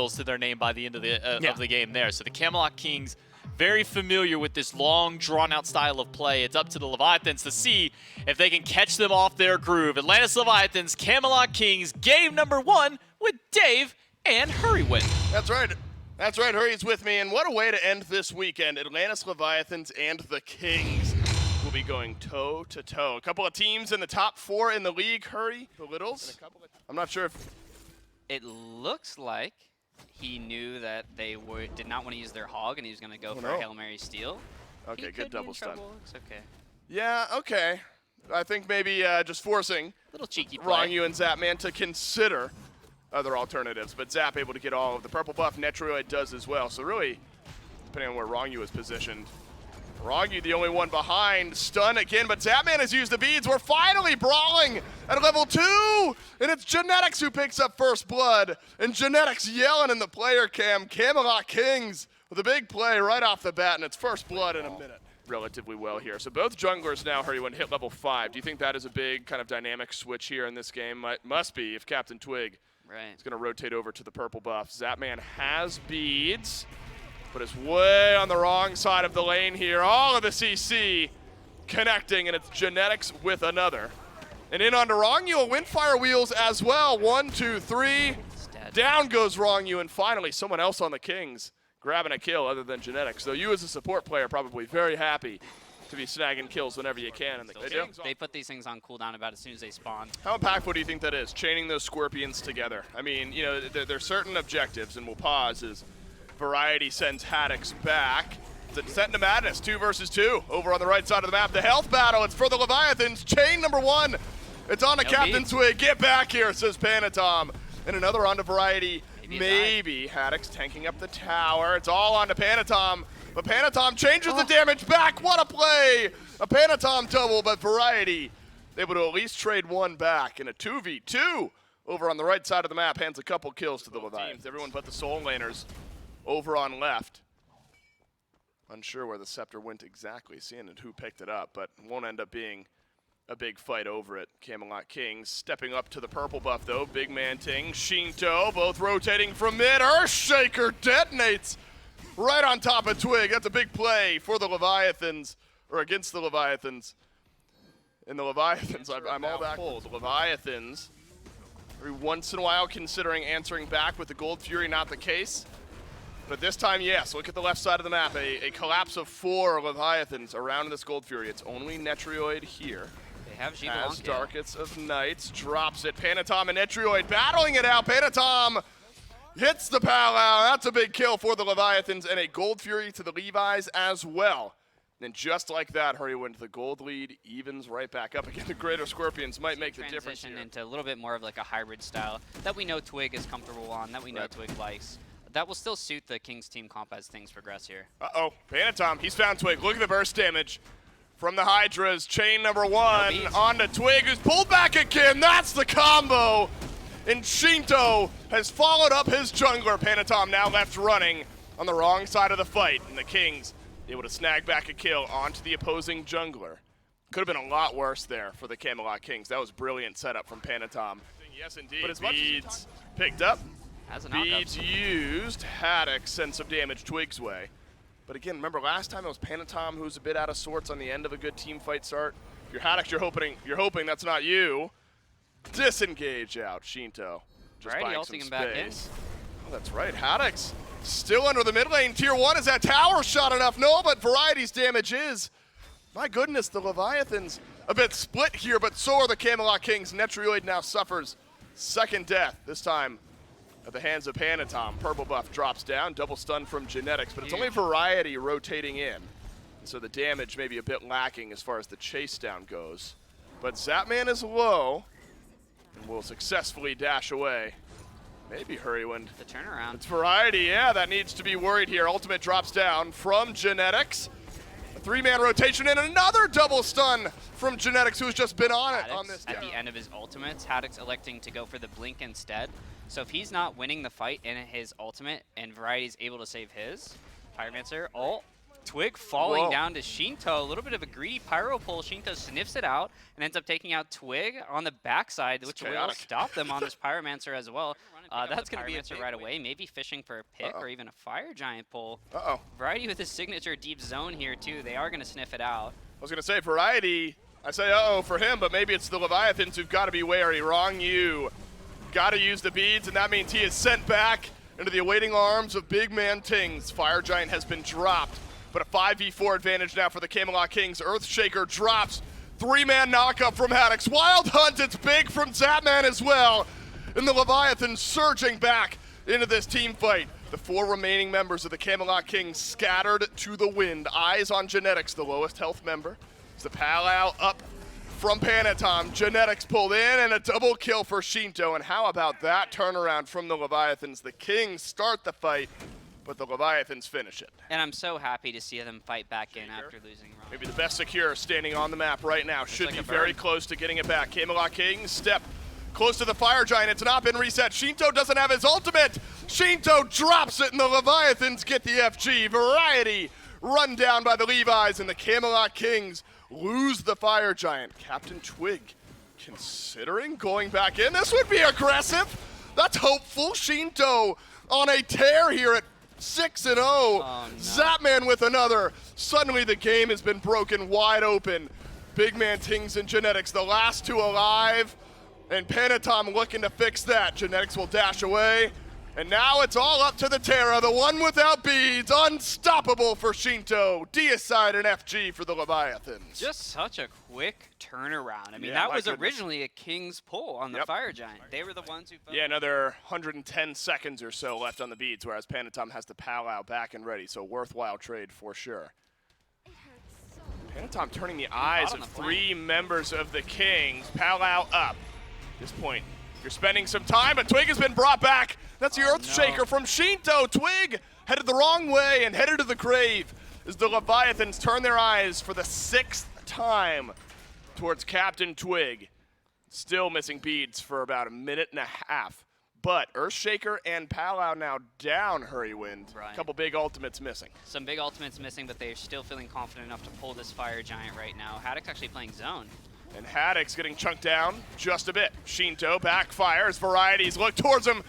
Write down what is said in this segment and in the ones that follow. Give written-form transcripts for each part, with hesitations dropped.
kills to their name by the end of the game there. So the Camelot Kings, very familiar with this long, drawn-out style of play. It's up to the Leviathans to see if they can catch them off their groove. Atlantis Leviathans, Camelot Kings, game number 1 with Dave and Hurrywin. That's right. That's right, Hurry's with me, and what a way to end this weekend. Atlantis Leviathans and the Kings will be going toe-to-toe. A couple of teams in the top 4 in the league, Hurry, the Littles. I'm not sure if... It looks like he knew that they did not want to use their hog, and he was going to go for a Hail Mary steal. Okay, good double stun. It's okay. Yeah, okay. I think maybe just forcing Little cheeky play. Wrong You and Zapman to consider other alternatives, but Zap able to get all of the purple buff. Netroid does as well. So really, depending on where Wrong You is positioned, Wrong You the only one behind. Stun again, but Zapman has used the beads. We're finally brawling at level 2, and it's Genetics who picks up first blood, and Genetics yelling in the player cam. Camelot Kings with a big play right off the bat, and it's first blood in a minute. Relatively well here. So both junglers now, Hurry, when hit level 5. Do you think that is a big kind of dynamic switch here in this game? Must be if Captain Twig is going to rotate over to the purple buff. Zapman has beads, but is way on the wrong side of the lane here. All of the CC connecting, and it's Genetics with another. And in onto Wrong You, Windfire Wheels as well. 1, 2, 3. Down goes Wrong You, and finally someone else on the Kings grabbing a kill other than Genetics. So you as a support player probably very happy to be snagging kills whenever you can. And they put these things on cooldown about as soon as they spawn. How impactful do you think that is, chaining those Scorpions together? I mean, you know, there's certain objectives, and we'll pause as Variety sends Haddix back. It's a Descent into Madness, 2 versus 2 over on the right side of the map. The health battle, it's for the Leviathans. Chain number 1. It's on to Captain Twig. Get back here, says Panatom. And another onto Variety. Maybe Haddix tanking up the tower. It's all on to Panatom. But Panatom changes the damage back. What a play! A Panatom double, but Variety able to at least trade one back in a 2v2 over on the right side of the map. Hands a couple kills to the Leviathans. Everyone but the Soul Laners over on left. Unsure where the Scepter went exactly, seeing who picked it up, but won't end up being a big fight over it. Camelot Kings stepping up to the purple buff though. Big Man Ting, Shinto, both rotating from mid. Earthshaker detonates right on top of Twig. That's a big play for the Leviathans, or against the Leviathans. And the Leviathans, I'm all back. The Leviathans, every once in a while considering answering back with the Gold Fury, not the case. But this time, yes, look at the left side of the map. A collapse of 4 Leviathans around this Gold Fury. It's only Netrioid here. They have as Darkest of Nights drops it. Panatom and Netrioid battling it out. Panatom hits the Palau. That's a big kill for the Leviathans, and a Gold Fury to the Levi's as well. And just like that, Hurrywin, the gold lead evens right back up again. The Greater Scorpions might make the difference here. Transition into a little bit more of like a hybrid style that we know Twig is comfortable on, that we know Twig likes. That will still suit the Kings team comp as things progress here. Uh-oh, Panatom, he's found Twig. Look at the burst damage from the Hydras. Chain number 1 onto Twig, who's pulled back again. That's the combo. And Shinto has followed up his jungler. Panatom now left running on the wrong side of the fight. And the Kings able to snag back a kill onto the opposing jungler. Could have been a lot worse there for the Camelot Kings. That was brilliant setup from Panatom. Yes, indeed. But as beads picked up. Beads used. Haddix sent some damage Twig's way. But again, remember last time it was Panatom who was a bit out of sorts on the end of a good team fight start. If you're Haddix, you're hoping that's not you. Disengage out, Shinto. Just buying some space. Back in. Oh, that's right, Haddix still under the mid lane. Tier 1, is that tower shot enough? No, but Variety's damage is. My goodness, the Leviathans a bit split here, but so are the Camelot Kings. Netrioid now suffers second death, this time at the hands of Panatom. Purple buff drops down, double stun from Genetics, but it's only Variety rotating in. So the damage may be a bit lacking as far as the chase down goes. But Zapman is low and will successfully dash away. Maybe Hurrywin. The turnaround. It's Variety, yeah, that needs to be worried here. Ultimate drops down from Genetics. A 3-man rotation and another double stun from Genetics, who's just been on it on this. At the end of his ultimates, Haddix electing to go for the blink instead. So if he's not winning the fight in his ultimate and Variety's able to save his, Pyromancer, Twig falling down to Shinto. A little bit of a greedy pyro pull. Shinto sniffs it out and ends up taking out Twig on the backside, which will stop them on this Pyromancer as well. That's going to be answer right away. Maybe fishing for a pick or even a fire giant pull. Variety with his signature deep zone here too. They are going to sniff it out. I was going to say Variety. I say uh-oh for him, but maybe it's the Leviathans who've got to be wary. Wrong you. Got to use the beads, and that means he is sent back into the awaiting arms of big man Tings. Fire Giant has been dropped, but a 5v4 advantage now for the Camelot Kings. Earthshaker drops. 3-man knockup from Haddix. Wild Hunt, it's big from Zapman as well. And the Leviathans surging back into this team fight. The 4 remaining members of the Camelot Kings scattered to the wind. Eyes on Genetics, the lowest health member. It's the Palau up from Panatom. Genetics pulled in and a double kill for Shinto. And how about that turnaround from the Leviathans? The Kings start the fight, but the Leviathans finish it. And I'm so happy to see them fight back in after losing Ron. Maybe the best secure standing on the map right now. Should be very close to getting it back. Camelot Kings step close to the Fire Giant. It's not been reset. Shinto doesn't have his ultimate. Shinto drops it and the Leviathans get the FG. Variety run down by the Levi's and the Camelot Kings lose the Fire Giant. Captain Twig considering going back in. This would be aggressive. That's hopeful. Shinto on a tear here at 6-0. Oh, no. Zapman with another. Suddenly the game has been broken wide open. Big man Tings and Genetics, the last 2 alive. And Panatom looking to fix that. Genetics will dash away. And now it's all up to the Terra, the one without beads. Unstoppable for Shinto. Deicide and FG for the Leviathans. Just such a quick turnaround. I mean, Yeah, that my was goodness. originally a King's pull on the Yep. Fire Giant. They were the ones who fell. Yeah, another 110 seconds or so left on the beads, whereas Panatom has the Palau back and ready. So worthwhile trade for sure. Panatom turning the eyes on of the 3 members of the Kings. Palau up. At this point, you're spending some time, but Twig has been brought back. That's the Earthshaker no. from Shinto. Twig headed the wrong way and headed to the grave as the Leviathans turn their eyes for the 6th time towards Captain Twig. Still missing beads for about a minute and a half. But Earthshaker and Palau now down Hurrywind. Right. A couple big ultimates missing. Some big ultimates missing, but they're still feeling confident enough to pull this Fire Giant right now. Haddix actually playing zone. And Haddix getting chunked down just a bit. Shinto backfires. Varieties look towards him.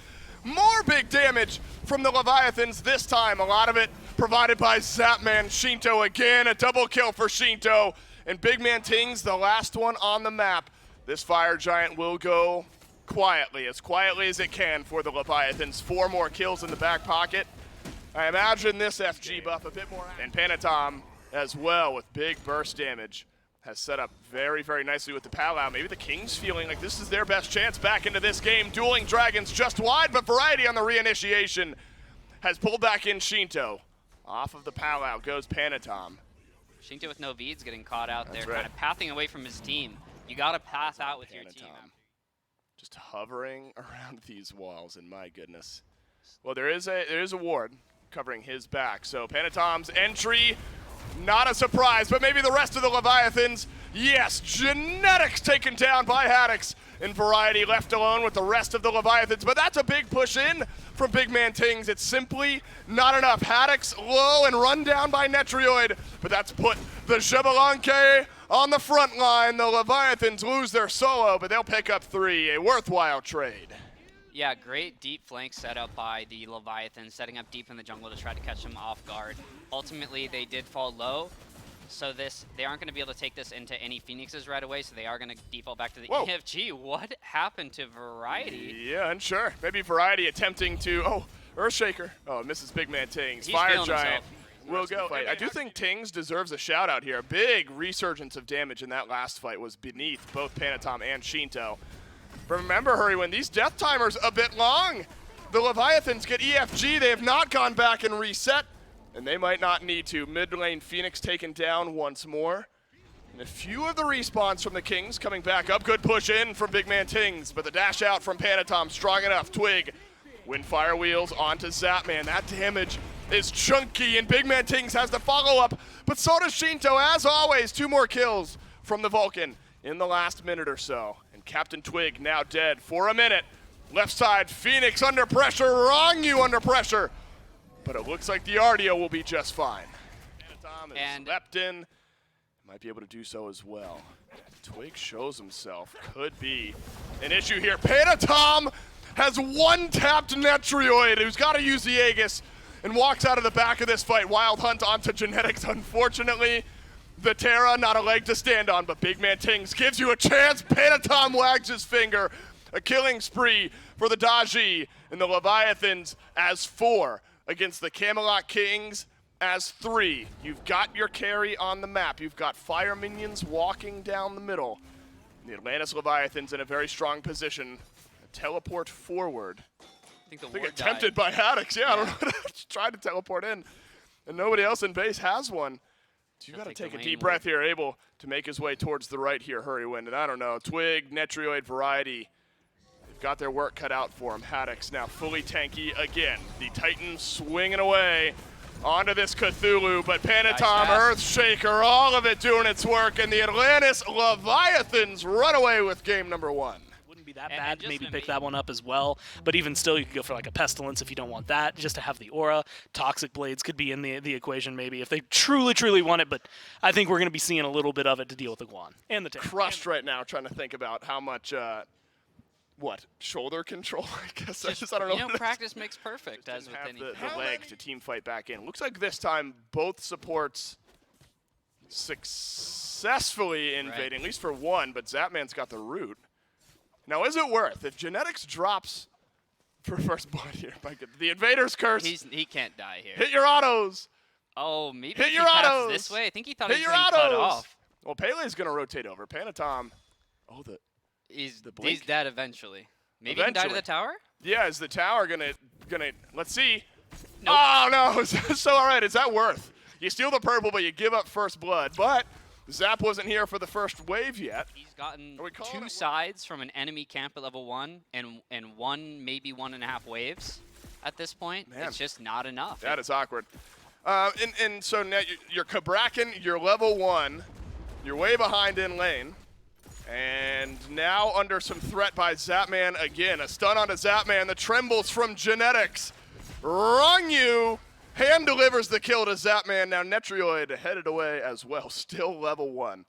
More big damage from the Leviathans this time. A lot of it provided by Zapman. Shinto again. A double kill for Shinto. And Big Man Tings, the last one on the map. This Fire Giant will go quietly as it can for the Leviathans. 4 more kills in the back pocket. I imagine this FG buff a bit more. And Panatom as well with big burst damage. Has set up very, very nicely with the Palau. Maybe the Kings feeling like this is their best chance back into this game. Dueling Dragons just wide, but Variety on the reinitiation has pulled back in Shinto. Off of the Palau goes Panatom. Shinto with no beads getting caught out there, That's right. kind of pathing away from his team. You got to pass out with your team. Just hovering around these walls, and my goodness. Well, there is a ward covering his back, so Panatom's entry, not a surprise, but maybe the rest of the Leviathans. Yes, Genetics taken down by Haddix, and Variety left alone with the rest of the Leviathans, but that's a big push in from Big Man Tings. It's simply not enough. Haddix low and run down by Netrioid, but that's put the Jabalanque on the front line. The Leviathans lose their solo, but they'll pick up 3, a worthwhile trade. Yeah, great deep flank setup by the Leviathans, setting up deep in the jungle to try to catch them off guard. Ultimately, they did fall low, so they aren't going to be able to take this into any Phoenixes right away, so they are going to default back to the EFG. What happened to Variety? Yeah, unsure. Maybe Variety attempting to, Earthshaker. Oh, misses Big Man Tings. He's Fire feeling Giant himself. will go. I do think Tings deserves a shout out here. Big resurgence of damage in that last fight was beneath both Panatom and Shinto. Remember, Hurrywind, these death timers a bit long. The Leviathans get EFG. They have not gone back and reset, and they might not need to. Mid lane Phoenix taken down once more. And a few of the respawns from the Kings coming back up. Good push in from Big Man Tings, but the dash out from Panatom strong enough. Twig, wind fire wheels onto Zapman. That damage is chunky, and Big Man Tings has the follow-up, but so does Shinto. As always, 2 more kills from the Vulcan in the last minute or so. And Captain Twig now dead for a minute. Left side, Phoenix under pressure, wrong you under pressure. But it looks like the Ardio will be just fine. Panatom is leapt in, might be able to do so as well. Twig shows himself, could be an issue here. Panatom has one-tapped Netrioid, who's got to use the Aegis, and walks out of the back of this fight. Wild Hunt onto Genetics, unfortunately. The Terra, not a leg to stand on, but Big Man Tings gives you a chance. Panatom wags his finger. A killing spree for the Daji and the Leviathans as 4 against the Camelot Kings as 3. You've got your carry on the map. You've got fire minions walking down the middle. The Atlantis Leviathans in a very strong position. A teleport forward. I think attempted by Haddix. Yeah, I don't know. Tried to teleport in, and nobody else in base has one. So you got to take a deep breath here. Able to make his way towards the right here. Hurry Wind, and I don't know. Twig, Netrioid, Variety. They've got their work cut out for him. Haddix now fully tanky again. The Titan swinging away onto this Cthulhu, but Panatom, Earthshaker, all of it doing its work, and the Atlantis Leviathans run away with game number 1. Be that bad to maybe pick that one up as well, but even still you could go for like a Pestilence if you don't want that, just to have the aura. Toxic Blades could be in the equation maybe if they truly want it, but I think we're going to be seeing a little bit of it to deal with the Guan and the tank. Crushed right now trying to think about how much shoulder control, I guess. I don't know. You know, practice makes perfect, as with anything. The leg to team fight back in. Looks like this time both supports successfully invading, at least for one, but Zapman's got the root. Now, is it worth, if Genetics drops for first blood here, the Invader's Curse. He can't die here. Hit your autos. Oh, maybe hit if your he passed autos. This way. I think he thought hit he was your getting cut autos. off. Well, Pele's going to rotate over. Panatom, He's blink? dead eventually. Maybe he can die to the tower? Yeah, is the tower gonna let's see. Nope. Oh no, so all right, is that worth? You steal the purple, but you give up first blood, but Zap wasn't here for the first wave yet. He's gotten Are 2 sides from an enemy camp at level 1 and maybe 1.5 waves at this point. Man. It's just not enough. That is awkward. And so now you're Kabrakan, you're level 1, you're way behind in lane. And now under some threat by Zapman again. A stun onto Zapman. The trembles from Genetics. Rungyu hand delivers the kill to Zapman. Now Netrioid headed away as well. Still level 1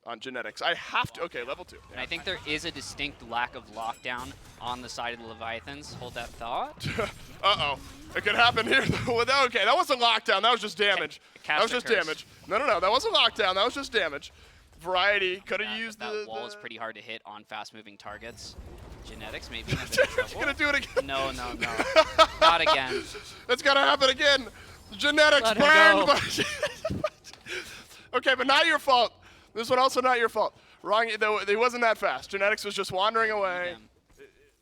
on Genetics. I have to. Okay, level 2. And I think there is a distinct lack of lockdown on the side of the Leviathans. Hold that thought. Uh-oh. It could happen here. Okay, that wasn't lockdown. That was just damage. That was just damage. No. That wasn't lockdown. That was just damage. Variety could have used that wall is pretty hard to hit on fast-moving targets. Genetics maybe in a bit of trouble. You're gonna do it again? No. Not again. That's gotta happen again. Genetics burned. Okay, but not your fault. This one also not your fault. Wrong. He wasn't that fast. Genetics was just wandering away.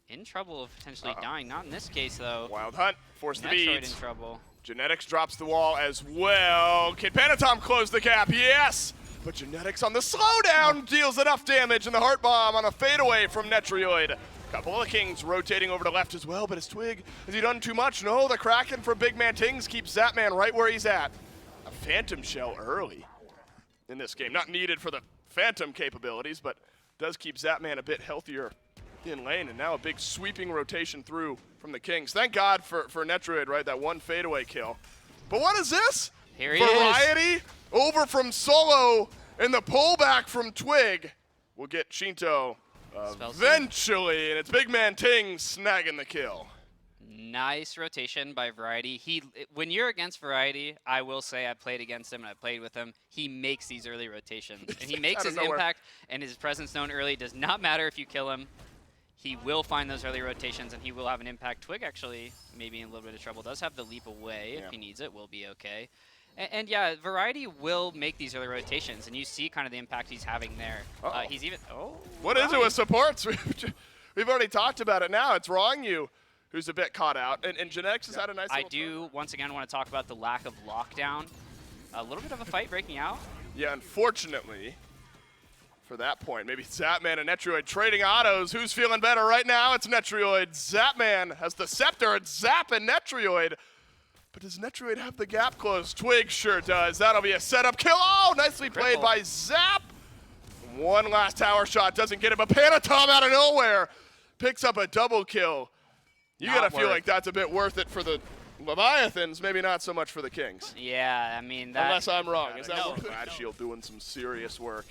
In trouble of potentially dying. Not in this case though. Wild Hunt forced the beads. in trouble. Genetics drops the wall as well. Can Panatom close the gap? Yes. But Genetics on the slowdown deals enough damage, and the Heart Bomb on a fadeaway from Netrioid. Couple of the Kings rotating over to left as well, but his Twig, has he done too much? No, the Kraken for Big Man Tings keeps Zapman right where he's at. A Phantom Shell early in this game. Not needed for the Phantom capabilities, but does keep Zapman a bit healthier in lane, and now a big sweeping rotation through from the Kings. Thank God for Netrioid, right? That one fadeaway kill. But what is this? Here he Variety is. Over from Solo, and the pullback from Twig will get Shinto eventually, and it's Big Man Ting snagging the kill. Nice rotation by Variety. When you're against Variety, I will say I played against him and I played with him. He makes these early rotations, and he makes his impact and his presence known early. Does not matter if you kill him. He will find those early rotations, and he will have an impact. Twig actually maybe in a little bit of trouble. Does have the leap away if he needs it. Will be okay. And yeah, Variety will make these early rotations, and you see kind of the impact he's having there. He's even. What is it with supports? We've already talked about it now. It's Rongyu who's a bit caught out, and Genetics has had a nice. I do once again want to talk about the lack of lockdown. A little bit of a fight breaking out. Yeah, unfortunately, for that point, maybe Zapman and Netrioid trading autos. Who's feeling better right now? It's Netrioid. Zapman has the scepter. It's Zap and Netrioid. But does Netrioid have the gap closed? Twig sure does. That'll be a setup kill. Oh, nicely played by Zap. One last tower shot doesn't get it, but Panatom out of nowhere picks up a double kill. You gotta feel like that's a bit worth it for the Leviathans, maybe not so much for the Kings. Yeah, I mean that. Unless I'm wrong. Is that Glad Shield doing some serious work?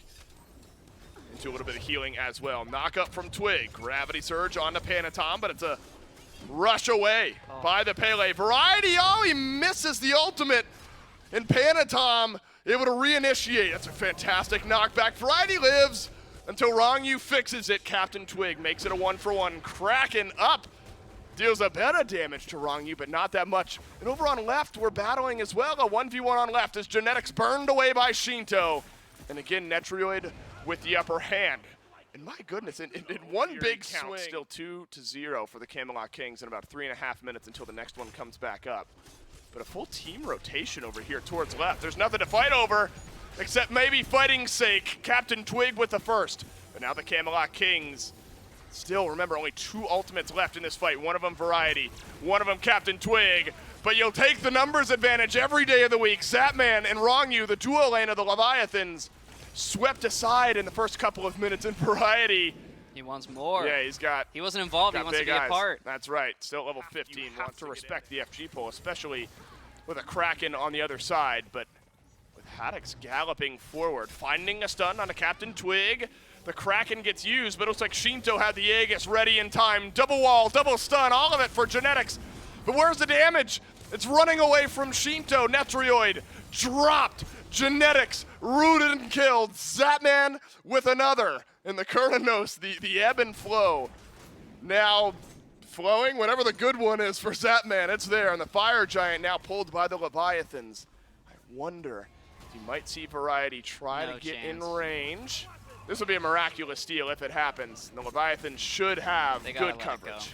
Into a little bit of healing as well. Knock up from Twig. Gravity Surge onto Panatom, but it's a rush away by the Pele. Variety, oh, he misses the ultimate. And Panatom able to reinitiate. That's a fantastic knockback. Variety lives until Rongyu fixes it. Captain Twig makes it a 1-for-1. Kraken up. Deals a bit of damage to Rongyu, but not that much. And over on left, we're battling as well. A 1v1 on left as Genetics burned away by Shinto. And again, Netrioid with the upper hand. And my goodness, in one big count, still 2-0 for the Camelot Kings in about 3.5 minutes until the next one comes back up. But a full team rotation over here towards left. There's nothing to fight over, except maybe fighting's sake. Captain Twig with the first. But now the Camelot Kings, still, remember, only 2 ultimates left in this fight. One of them Variety, one of them Captain Twig. But you'll take the numbers advantage every day of the week. Zatman and Rongyu, the duo lane of the Leviathans, swept aside in the first couple of minutes in Variety. He wants more. Yeah, he wasn't involved, he wants to be a part. That's right, still level 15. Wants to respect the FG pull, especially with a Kraken on the other side. But with Haddix galloping forward, finding a stun on a Captain Twig. The Kraken gets used, but it looks like Shinto had the Aegis ready in time. Double wall, double stun, all of it for Genetics. But where's the damage? It's running away from Shinto. Netrioid dropped. Genetics rooted and killed. Zatman with another. And the Kurnanos, the ebb and flow. Now flowing, whatever the good one is for Zatman, it's there. And the Fire Giant now pulled by the Leviathans. I wonder if you might see Variety try to get in range. This will be a miraculous steal if it happens. The Leviathans should have good coverage.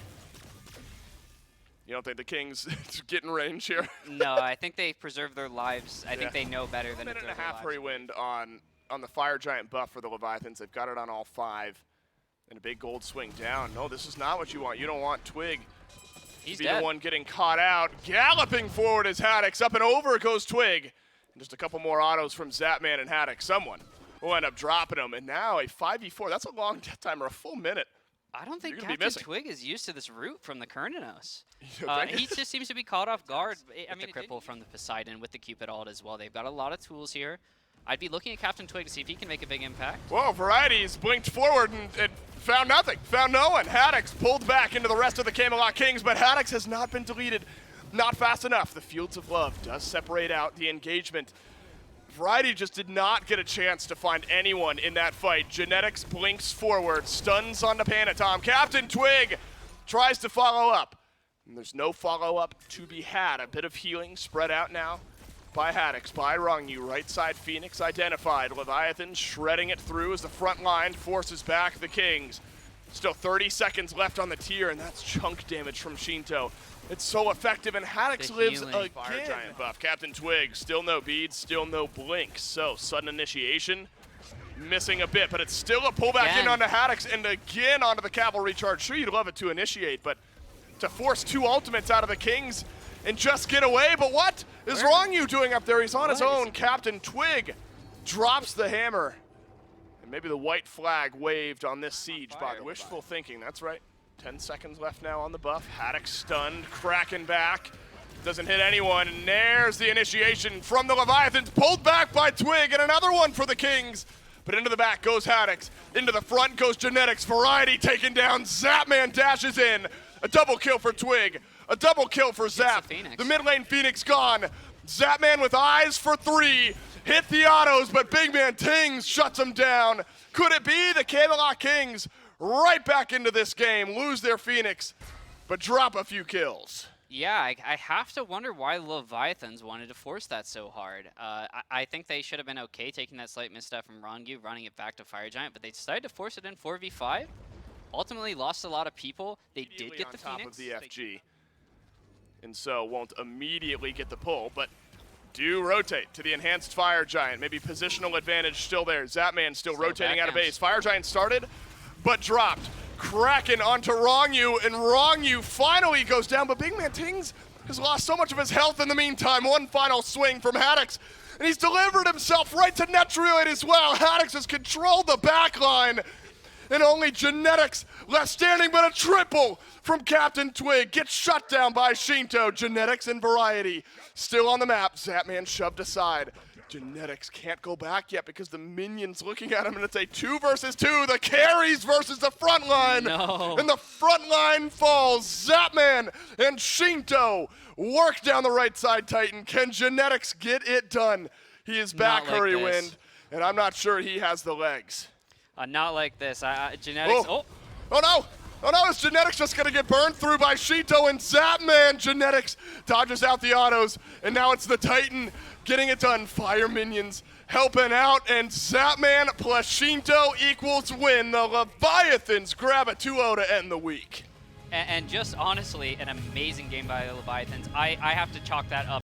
You don't think the Kings get in range here? No, I think they preserve their lives. I think they know better than to throw their lives. 1.5 hurry wind on the Fire Giant buff for the Leviathans. They've got it on all 5. And a big gold swing down. No, this is not what you want. You don't want Twig to be the one getting caught out. Galloping forward is Haddix. Up and over goes Twig. And just a couple more autos from Zatman and Haddix. Someone will end up dropping him. And now a 5v4. That's a long death timer, a full minute. I don't think Captain Twig is used to this route from the Kurnanos. He just seems to be caught off guard. I mean, the cripple from the Poseidon with the Cupid ult as well. They've got a lot of tools here. I'd be looking at Captain Twig to see if he can make a big impact. Whoa, Variety's blinked forward and found nothing, found no one. Haddix pulled back into the rest of the Camelot Kings, but Haddix has not been deleted, not fast enough. The Fields of Love does separate out the engagement. Variety just did not get a chance to find anyone in that fight. Genetics blinks forward, stuns on the Panatom. Captain Twig tries to follow up. And there's no follow-up to be had. A bit of healing spread out now by Haddix, by Rongyu. Right side Phoenix identified. Leviathan shredding it through as the front line forces back the Kings. Still 30 seconds left on the tier, and that's chunk damage from Shinto. It's so effective, and Haddix lives again. Fire Giant buff. Captain Twig, still no beads, still no blink. So, sudden initiation, missing a bit, but it's still a pullback in onto Haddix, and again onto the cavalry charge. Sure, you'd love it to initiate, but to force 2 ultimates out of the Kings and just get away. But what is Rongyu doing up there? He's on his own. Captain Twig drops the hammer. And maybe the white flag waved on this siege by wishful thinking. That's right. 10 seconds left now on the buff. Haddix stunned, Kraken back. Doesn't hit anyone, and there's the initiation from the Leviathans, pulled back by Twig, and another one for the Kings. But into the back goes Haddix. Into the front goes Genetics. Variety taken down. Zapman dashes in. A double kill for Twig. A double kill for Zap. The mid lane Phoenix gone. Zapman with eyes for 3. Hit the autos, but big man Tings shuts him down. Could it be the Camelot Kings right back into this game, lose their Phoenix, but drop a few kills? Yeah, I have to wonder why Leviathans wanted to force that so hard. I think they should have been okay taking that slight misstep from Rongyu, running it back to Fire Giant, but they decided to force it in 4v5. Ultimately lost a lot of people. They did get the top Phoenix. Of the FG, and so won't immediately get the pull, but do rotate to the enhanced Fire Giant. Maybe positional advantage still there. Zapman still rotating out of base. Fire Giant started, but dropped. Kraken onto Rongyu, and Rongyu finally goes down, but big man Tings has lost so much of his health in the meantime. One final swing from Haddix, and he's delivered himself right to Netrioid as well. Haddix has controlled the backline, and only Genetics left standing, but a triple from Captain Twig gets shut down by Shinto. Genetics and Variety still on the map. Zapman shoved aside. Genetics can't go back yet because the minions looking at him, and it's a 2 versus 2. The carries versus the front line. No. And the front line falls. Zapman and Shinto work down the right side, Titan. Can Genetics get it done? He is back, Not like Hurry this. Wind, and I'm not sure he has the legs. Not like this. Genetics. Oh no! Oh no, is Genetics just gonna get burned through by Shinto and Zapman? Genetics dodges out the autos, and now it's the Titan getting it done. Fire minions helping out, and Zapman plus Shinto equals win. The Leviathans grab a 2-0 to end the week. And just honestly, an amazing game by the Leviathans. I have to chalk that up